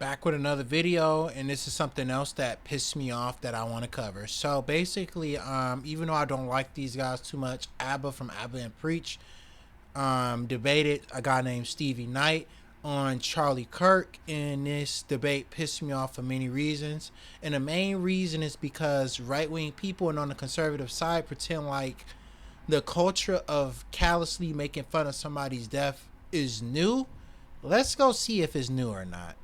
Back with another video, and this is something else that pissed me off that I want to cover. So basically, even though I don't like these guys too much, Abba from Abba and Preach debated a guy named Stevie Knight on Charlie Kirk, and this debate pissed me off for many reasons. And the main reason is because right-wing people and on the conservative side pretend like the culture of callously making fun of somebody's death is new. Let's go see if it's new or not.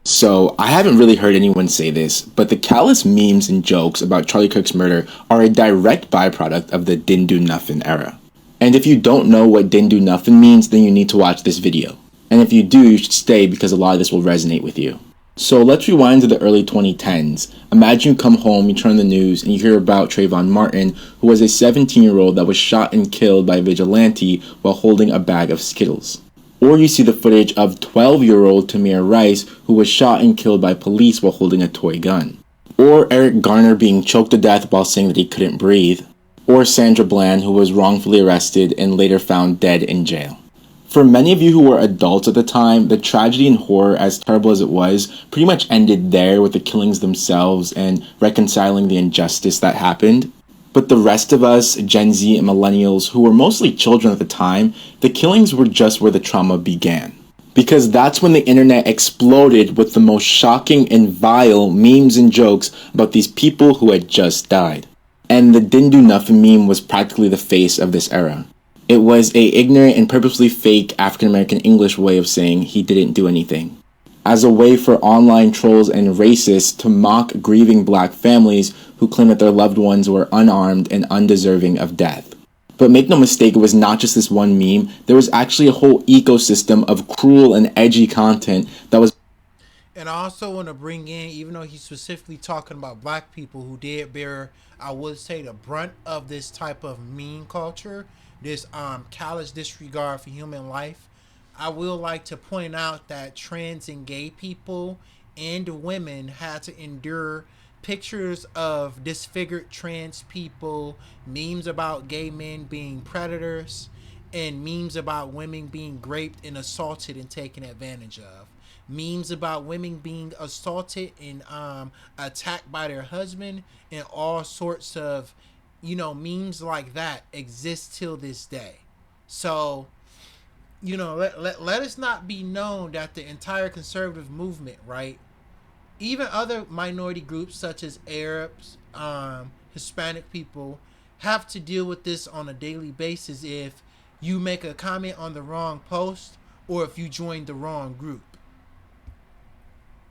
So, I haven't really heard anyone say this, but the callous memes and jokes about Charlie Kirk's murder are a direct byproduct of the Didn't Do Nothing era. And if you don't know what Didn't Do Nothing means, then you need to watch this video. And if you do, you should stay because a lot of this will resonate with you. So let's rewind to the early 2010s. Imagine you come home, you turn the news, and you hear about Trayvon Martin, who was a 17-year-old that was shot and killed by a vigilante while holding a bag of Skittles. Or you see the footage of 12-year-old Tamir Rice, who was shot and killed by police while holding a toy gun. Or Eric Garner being choked to death while saying that he couldn't breathe. Or Sandra Bland, who was wrongfully arrested and later found dead in jail. For many of you who were adults at the time, the tragedy and horror, as terrible as it was, pretty much ended there with the killings themselves and reconciling the injustice that happened. But the rest of us, Gen Z and millennials, who were mostly children at the time, the killings were just where the trauma began. Because that's when the internet exploded with the most shocking and vile memes and jokes about these people who had just died. And the Didn't Do Nothing meme was practically the face of this era. It was a ignorant and purposely fake African American English way of saying he didn't do anything, as a way for online trolls and racists to mock grieving black families who claim that their loved ones were unarmed and undeserving of death. But make no mistake, it was not just this one meme. There was actually a whole ecosystem of cruel and edgy content that was... And I also want to bring in, even though he's specifically talking about black people who did bear, I would say, the brunt of this type of meme culture, this callous disregard for human life, I will like to point out that trans and gay people and women had to endure pictures of disfigured trans people, memes about gay men being predators, and memes about women being raped and assaulted and taken advantage of. Memes about women being assaulted and attacked by their husband, and all sorts of, memes like that exist till this day. So, let us not be known that the entire conservative movement, right? Even other minority groups such as Arabs, Hispanic people, have to deal with this on a daily basis if you make a comment on the wrong post or if you join the wrong group.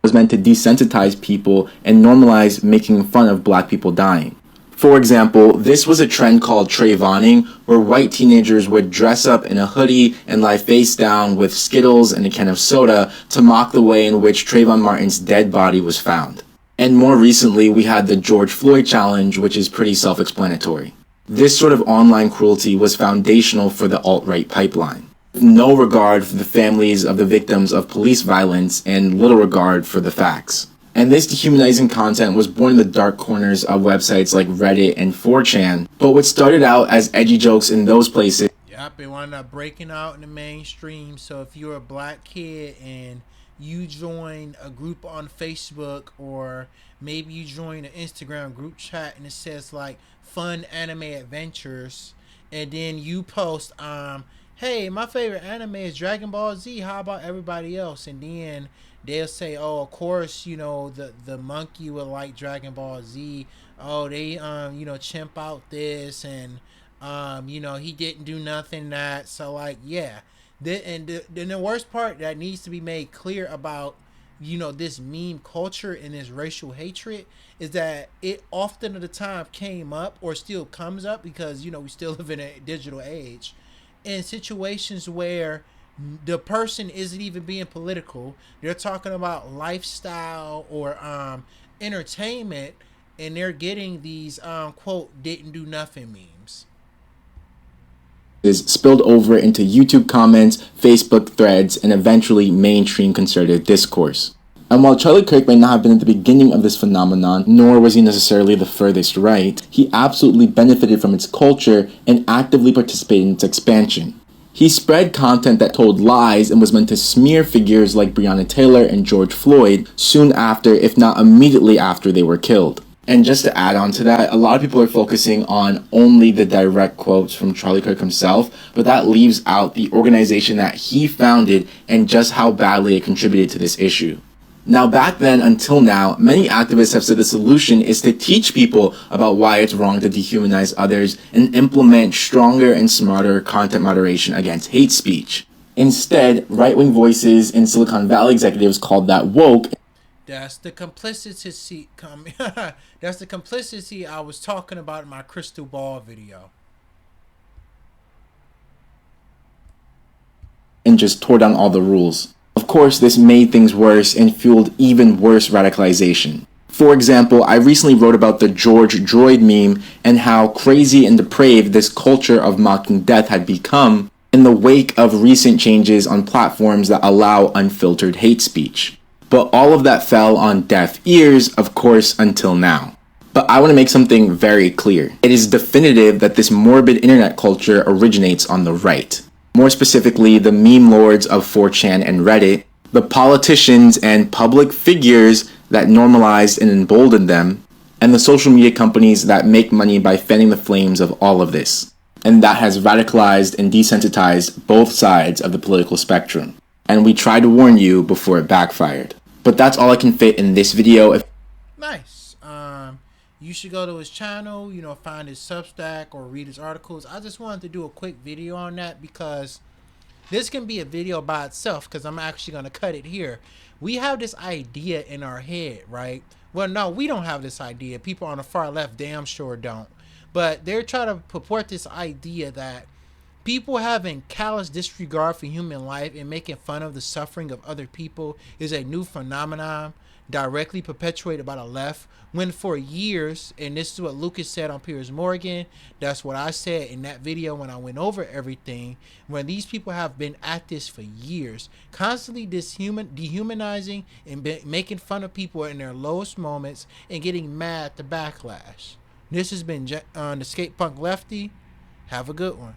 Was meant to desensitize people and normalize making fun of black people dying. For example, this was a trend called Trayvoning, where white teenagers would dress up in a hoodie and lie face down with Skittles and a can of soda to mock the way in which Trayvon Martin's dead body was found. And more recently, we had the George Floyd challenge, which is pretty self-explanatory. This sort of online cruelty was foundational for the alt-right pipeline. No regard for the families of the victims of police violence and little regard for the facts. And this dehumanizing content was born in the dark corners of websites like Reddit and 4chan, but what started out as edgy jokes in those places... Yep, it wound up breaking out in the mainstream. So if you're a black kid and you join a group on Facebook, or maybe you join an Instagram group chat and it says like fun anime adventures, and then you post, hey, my favorite anime is Dragon Ball Z, how about everybody else? And then they'll say, oh, of course, the monkey would like Dragon Ball Z. Oh, they, chimp out this, and, he didn't do nothing that. So, like, yeah. Then the worst part that needs to be made clear about, this meme culture and this racial hatred is that it often at the time came up or still comes up because, we still live in a digital age, in situations where the person isn't even being political. They're talking about lifestyle or entertainment, and they're getting these quote didn't do nothing memes. Is spilled over into YouTube comments, Facebook threads, and eventually mainstream conservative discourse. And while Charlie Kirk may not have been at the beginning of this phenomenon, nor was he necessarily the furthest right, he absolutely benefited from its culture and actively participated in its expansion. He spread content that told lies and was meant to smear figures like Breonna Taylor and George Floyd soon after, if not immediately after, they were killed. And just to add on to that, a lot of people are focusing on only the direct quotes from Charlie Kirk himself, but that leaves out the organization that he founded and just how badly it contributed to this issue. Now, back then until now, many activists have said the solution is to teach people about why it's wrong to dehumanize others and implement stronger and smarter content moderation against hate speech. Instead, right-wing voices and Silicon Valley executives called that woke. That's the complicity. That's the complicity I was talking about in my crystal ball video. And just tore down all the rules. Of course, this made things worse and fueled even worse radicalization. For example, I recently wrote about the George Droid meme and how crazy and depraved this culture of mocking death had become in the wake of recent changes on platforms that allow unfiltered hate speech. But all of that fell on deaf ears, of course, until now. But I want to make something very clear. It is definitive that this morbid internet culture originates on the right. More specifically, the meme lords of 4chan and Reddit, the politicians and public figures that normalized and emboldened them, and the social media companies that make money by fanning the flames of all of this. And that has radicalized and desensitized both sides of the political spectrum. And we tried to warn you before it backfired. But that's all I can fit in this video. Nice. You should go to his channel, find his Substack or read his articles. I just wanted to do a quick video on that because this can be a video by itself because I'm actually going to cut it here. We have this idea in our head, right? Well, no, we don't have this idea. People on the far left damn sure don't. But they're trying to purport this idea that people having callous disregard for human life and making fun of the suffering of other people is a new phenomenon directly perpetuated by the left, when for years, and this is what Lucas said on Piers Morgan, that's what I said in that video when I went over everything, when these people have been at this for years, constantly dehumanizing and making fun of people in their lowest moments and getting mad at the backlash. This has been the Skate Punk Lefty. Have a good one.